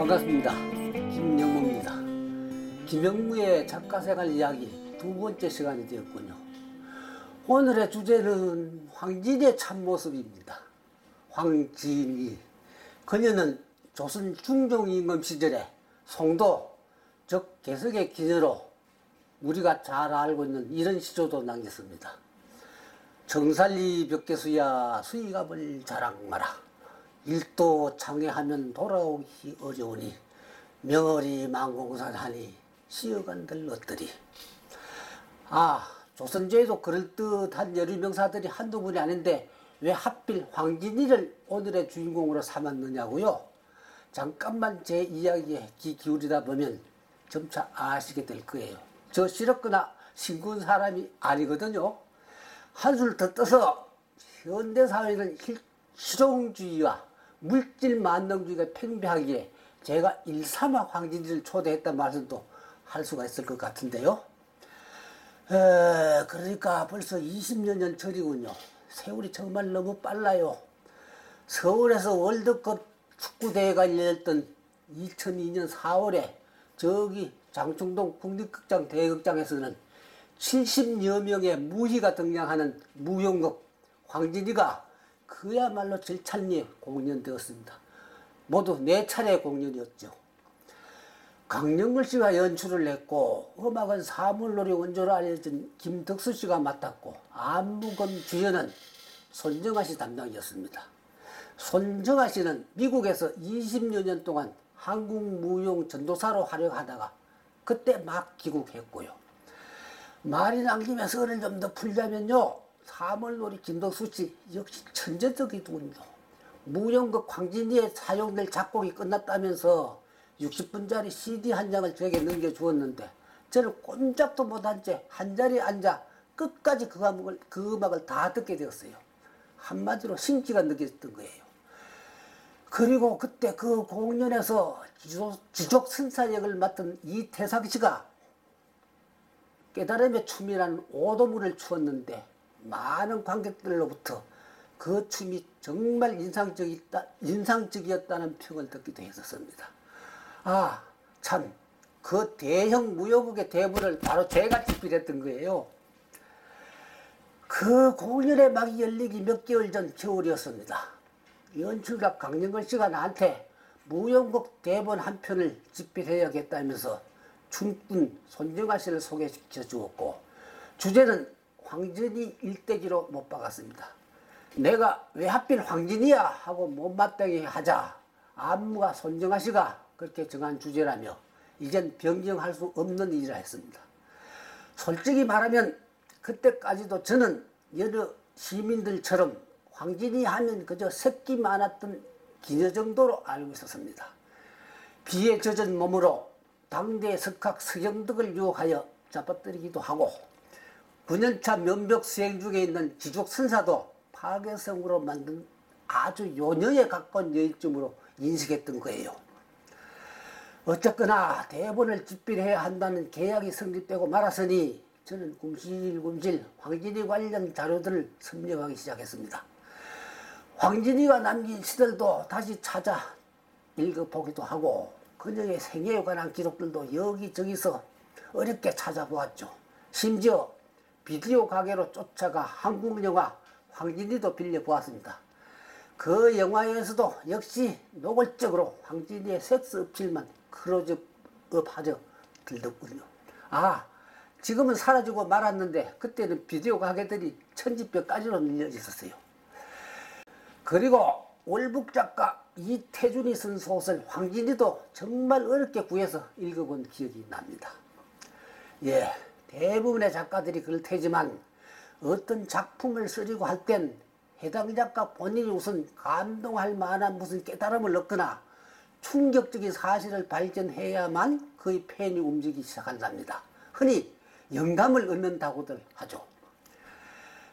반갑습니다. 김영무입니다. 김영무의 작가생활 이야기 두 번째 시간이 되었군요. 오늘의 주제는 황진이의 참모습입니다. 황진이. 그녀는 조선 중종임금 시절에 송도, 즉 개석의 기녀로 우리가 잘 알고 있는 이런 시조도 남겼습니다. 정살리 벽계수야 수의갑을 자랑 마라. 일도 장애하면 돌아오기 어려우니 명월이 망공산하니 시어간들 어떠리. 조선조에도 그럴듯한 여류명사들이 한두 분이 아닌데 왜 하필 황진이를 오늘의 주인공으로 삼았느냐고요? 잠깐만 제 이야기에 귀 기울이다 보면 점차 아시게 될 거예요. 저 싫었거나 싱거운 사람이 아니거든요. 한술 더 떠서 현대사회는 실용주의와 물질 만능주의가 팽배하기에 제가 일삼아 황진이를 초대했단 말씀도 할 수가 있을 것 같은데요. 그러니까 벌써 20여 년 전이군요. 세월이 정말 너무 빨라요. 서울에서 월드컵 축구대회가 열렸던 2002년 4월에 저기 장충동 국립극장 대극장에서는 70여 명의 무희가 등장하는 무용극 황진이가 그야말로 절찬리에 공연되었습니다. 모두 4차례 공연이었죠. 강영글 씨가 연출을 했고 음악은 사물놀이 원조로 알려진 김덕수 씨가 맡았고 안무금 주연은 손정아 씨 담당이었습니다. 손정아 씨는 미국에서 20여 년 동안 한국 무용 전도사로 활약하다가 그때 막 귀국했고요. 말이 남김에 썰을 좀 더 풀자면요. 사물놀이 김덕수 씨 역시 천재적이군요. 무용극 황진이에 사용될 작곡이 끝났다면서 60분짜리 CD 한 장을 저에게 넘겨주었는데 저는 꼼짝도 못한 채 한 자리에 앉아 끝까지 그 음악을 다 듣게 되었어요. 한마디로 신기가 느껴졌던 거예요. 그리고 그때 그 공연에서 지족 선사 역을 맡은 이태상 씨가 깨달음의 춤이라는 오도물을 추었는데 많은 관객들로부터 그 춤이 정말 인상적이었다는 평을 듣기도 했었습니다. 참, 그 대형 무용극의 대본을 바로 제가 집필했던 거예요. 그 공연의 막이 열리기 몇 개월 전 겨울이었습니다. 연출가 강영걸 씨가 나한테 무용극 대본 한 편을 집필해야겠다면서 춤꾼 손정아 씨를 소개시켜 주었고 주제는 황진이 일대기로 못 박았습니다. 내가 왜 하필 황진이야 하고 못마땅해 하자 안무가 손정아 씨가 그렇게 정한 주제라며 이젠 변경할 수 없는 일이라 했습니다. 솔직히 말하면 그때까지도 저는 여러 시민들처럼 황진이 하면 그저 새끼 많았던 기녀 정도로 알고 있었습니다. 비에 젖은 몸으로 당대 석학 서경덕을 유혹하여 잡아뜨리기도 하고 9년차 면벽 수행 중에 있는 지족 선사도 파괴성으로 만든 아주 요녀에 가까운 여인쯤으로 인식했던 거예요. 어쨌거나 대본을 집필해야 한다는 계약이 성립되고 말았으니 저는 굶실굶실 황진이 관련 자료들을 섭렵하기 시작했습니다. 황진이가 남긴 시들도 다시 찾아 읽어보기도 하고 그녀의 생애에 관한 기록들도 여기저기서 어렵게 찾아보았죠. 심지어 비디오 가게로 쫓아가 한국 영화 황진이도 빌려보았습니다. 그 영화에서도 역시 노골적으로 황진이의 섹스 업질만 클로즈업하여 들렸군요. 지금은 사라지고 말았는데 그때는 비디오 가게들이 천지뼈까지로 밀려 있었어요. 그리고 월북 작가 이태준이 쓴 소설 황진이도 정말 어렵게 구해서 읽어본 기억이 납니다. 대부분의 작가들이 그럴 테지만 어떤 작품을 쓰려고 할 땐 해당 작가 본인이 우선 감동할 만한 무슨 깨달음을 얻거나 충격적인 사실을 발견해야만 그의 펜이 움직이기 시작한답니다. 흔히 영감을 얻는다고들 하죠.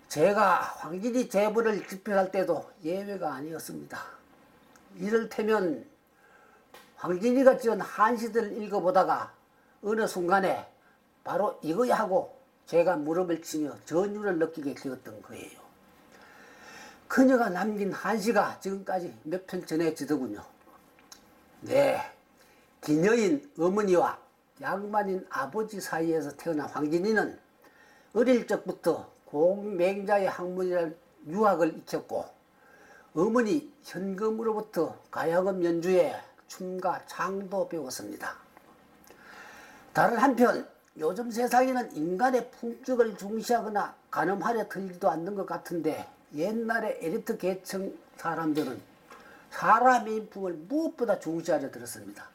제가 황진이 제보를 집필할 때도 예외가 아니었습니다. 이를테면 황진이가 지은 한시들을 읽어보다가 어느 순간에 바로 이거야 하고 제가 무릎을 치며 전율을 느끼게 되었던 거예요. 그녀가 남긴 한시가 지금까지 몇 편 전해지더군요. 네, 기녀인 어머니와 양반인 아버지 사이에서 태어난 황진이는 어릴 적부터 공맹자의 학문이라는 유학을 익혔고 어머니 현금으로부터 가야금 연주에 춤과 창도 배웠습니다. 다른 한편 요즘 세상에는 인간의 품격을 중시하거나 가늠하려 들지도 않는 것 같은데 옛날에 엘리트 계층 사람들은 사람의 인품을 무엇보다 중시하려 들었습니다.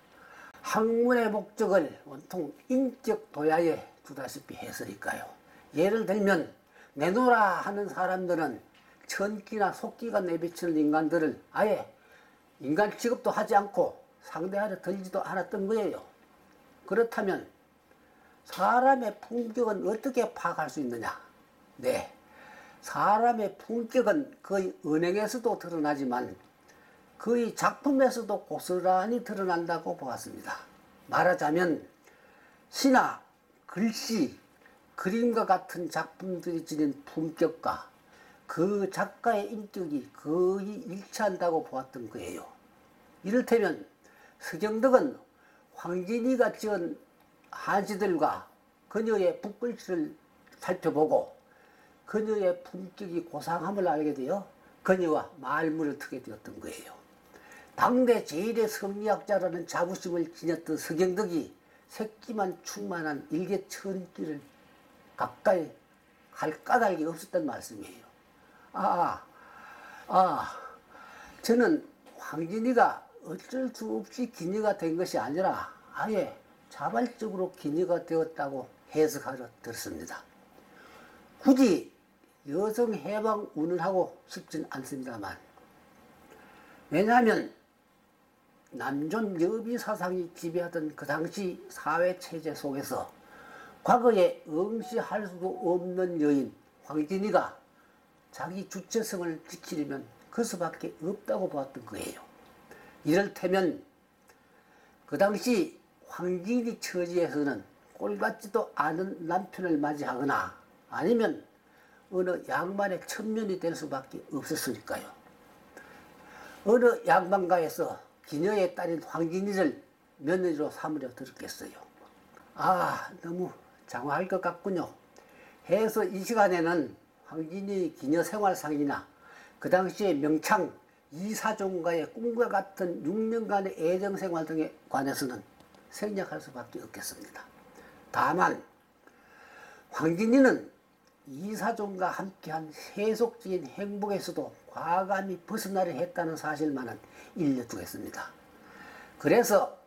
학문의 목적을 온통 인격 도야에 두다시피 했으니까요. 예를 들면 내노라 하는 사람들은 천기나 속기가 내비치는 인간들을 아예 인간 취급도 하지 않고 상대하려 들지도 않았던 거예요. 그렇다면 사람의 품격은 어떻게 파악할 수 있느냐? 네, 사람의 품격은 그의 언행에서도 드러나지만 그의 작품에서도 고스란히 드러난다고 보았습니다. 말하자면 시나 글씨, 그림과 같은 작품들이 지닌 품격과 그 작가의 인격이 거의 일치한다고 보았던 거예요. 이를테면 서경덕은 황진이가 지은 한시들과 그녀의 붓글씨를 살펴보고 그녀의 품격이 고상함을 알게 되어 그녀와 말문을 트게 되었던 거예요. 당대 제일의 성리학자라는 자부심을 지녔던 서경덕이 새끼만 충만한 일개천기를 가까이 할 까닭이 없었단 말씀이에요. 저는 황진이가 어쩔 수 없이 기녀가 된 것이 아니라 아예 자발적으로 기녀가 되었다고 해석하려 들었습니다. 굳이 여성 해방 운운하고 싶진 않습니다만, 왜냐하면 남존 여비 사상이 지배하던 그 당시 사회체제 속에서 과거에 응시할 수도 없는 여인 황진이가 자기 주체성을 지키려면 그 수밖에 없다고 보았던 거예요. 이를테면 그 당시 황진이 처지에서는 꼴같지도 않은 남편을 맞이하거나 아니면 어느 양반의 천면이 될 수밖에 없었으니까요. 어느 양반가에서 기녀의 딸인 황진이를 며느리로 삼으려 들었겠어요. 너무 장화할 것 같군요. 해서 이 시간에는 황진이의 기녀 생활상이나 그 당시의 명창 이사종과의 꿈과 같은 6년간의 애정생활 등에 관해서는 생략할 수밖에 없겠습니다. 다만 황진이는 이사종과 함께한 세속적인 행복에서도 과감히 벗어나려 했다는 사실만은 일러두겠습니다. 그래서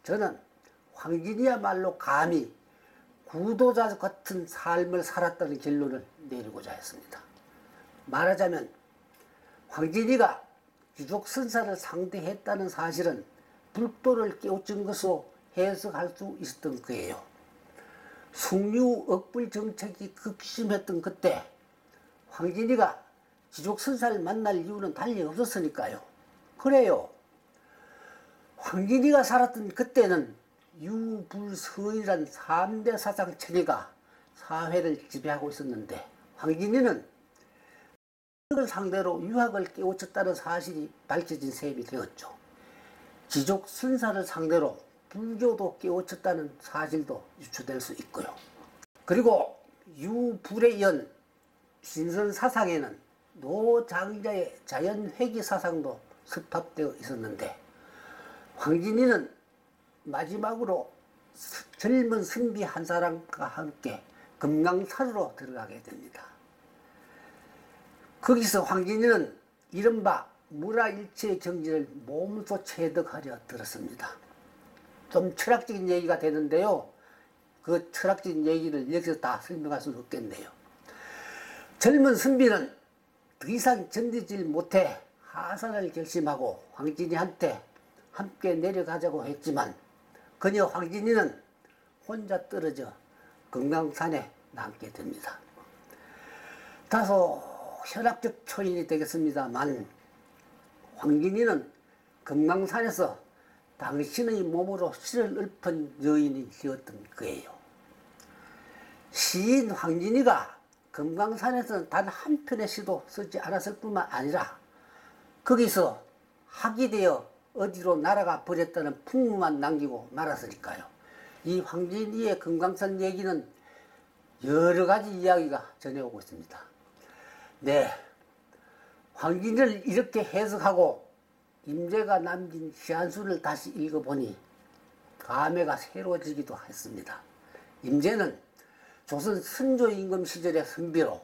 저는 황진이야말로 감히 구도자 같은 삶을 살았다는 결론을 내리고자 했습니다. 말하자면 황진이가 귀족선사를 상대했다는 사실은 불도를 깨우친 것으로 해석할 수 있었던 거예요. 숭유 억불 정책이 극심했던 그때 황진이가 귀족선사를 만날 이유는 달리 없었으니까요. 그래요. 황진이가 살았던 그때는 유불서이란 3대 사상 체계가 사회를 지배하고 있었는데 황진이는 그를 상대로 유학을 깨우쳤다는 사실이 밝혀진 셈이 되었죠. 귀족 선사를 상대로 불교도 깨우쳤다는 사실도 유추될 수 있고요. 그리고 유불에 이은 신선 사상에는 노장자의 자연회귀 사상도 습합되어 있었는데 황진이는 마지막으로 젊은 선비 한 사람과 함께 금강산으로 들어가게 됩니다. 거기서 황진이는 이른바 무라일체의 경지를 몸소 체득하려 들었습니다. 좀 철학적인 얘기가 되는데요. 그 철학적인 얘기를 여기서 다 설명할 수는 없겠네요. 젊은 선비는 더 이상 견디질 못해 하산을 결심하고 황진이한테 함께 내려가자고 했지만 그녀 황진이는 혼자 떨어져 금강산에 남게 됩니다. 다소 혈압적 표현이 되겠습니다만 황진이는 금강산에서 당신의 몸으로 시를 읊은 여인이 되었던 거예요. 시인 황진이가 금강산에서는 단 한 편의 시도 쓰지 않았을 뿐만 아니라 거기서 학이 되어 어디로 날아가 버렸다는 풍문만 남기고 말았으니까요. 이 황진이의 금강산 얘기는 여러 가지 이야기가 전해오고 있습니다. 네, 황진이를 이렇게 해석하고 임재가 남긴 시한수를 다시 읽어보니 감회가 새로워지기도 했습니다. 임재는 조선 선조 임금 시절의 선비로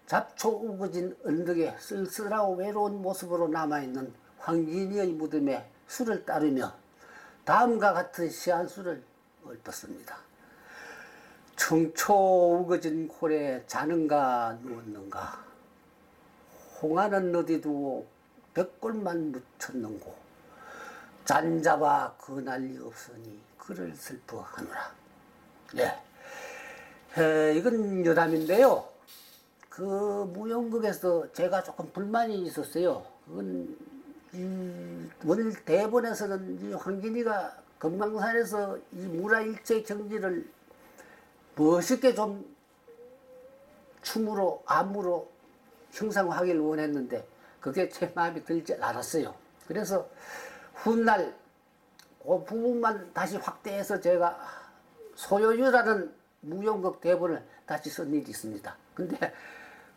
잡초 우거진 언덕에 쓸쓸하고 외로운 모습으로 남아있는 황진이의 무덤에 수를 따르며 다음과 같은 시한수를 읊었습니다. 청초 우거진 콜에 자는가 누웠는가, 홍하는 어디 두고 벽골만 묻혔는고, 잔잡아 그 난리 없으니 그를 슬퍼하노라. 네, 이건 여담인데요. 그 무용극에서 제가 조금 불만이 있었어요. 그건 원 대본에서는 이 황진이가 금강산에서 이 무라일체 경지를 멋있게 좀 춤으로 안무로 형상화하기를 원했는데 그게 제 마음에 들지 않았어요. 그래서 훗날 그 부분만 다시 확대해서 제가 소요유라는 무용극 대본을 다시 쓴 일이 있습니다. 근데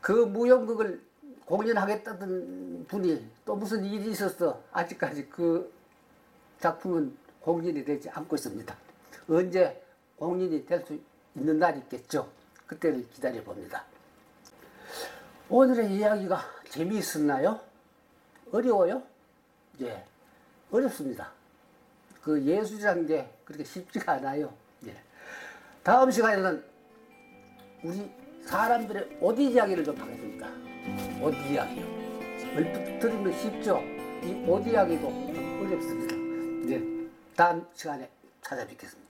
그 무용극을 공연하겠다던 분이 또 무슨 일이 있어서 아직까지 그 작품은 공연이 되지 않고 있습니다. 언제 공연이 될 수 있는 날이 있겠죠. 그때를 기다려 봅니다. 오늘의 이야기가 재미있었나요? 어려워요? 예, 어렵습니다. 그 예술이라는 게 그렇게 쉽지가 않아요. 예. 다음 시간에는 우리 사람들의 옷 이야기를 좀 하겠습니다. 옷 이야기요. 얼핏 들으면 쉽죠? 이 옷 이야기도 어렵습니다. 네, 다음 시간에 찾아뵙겠습니다.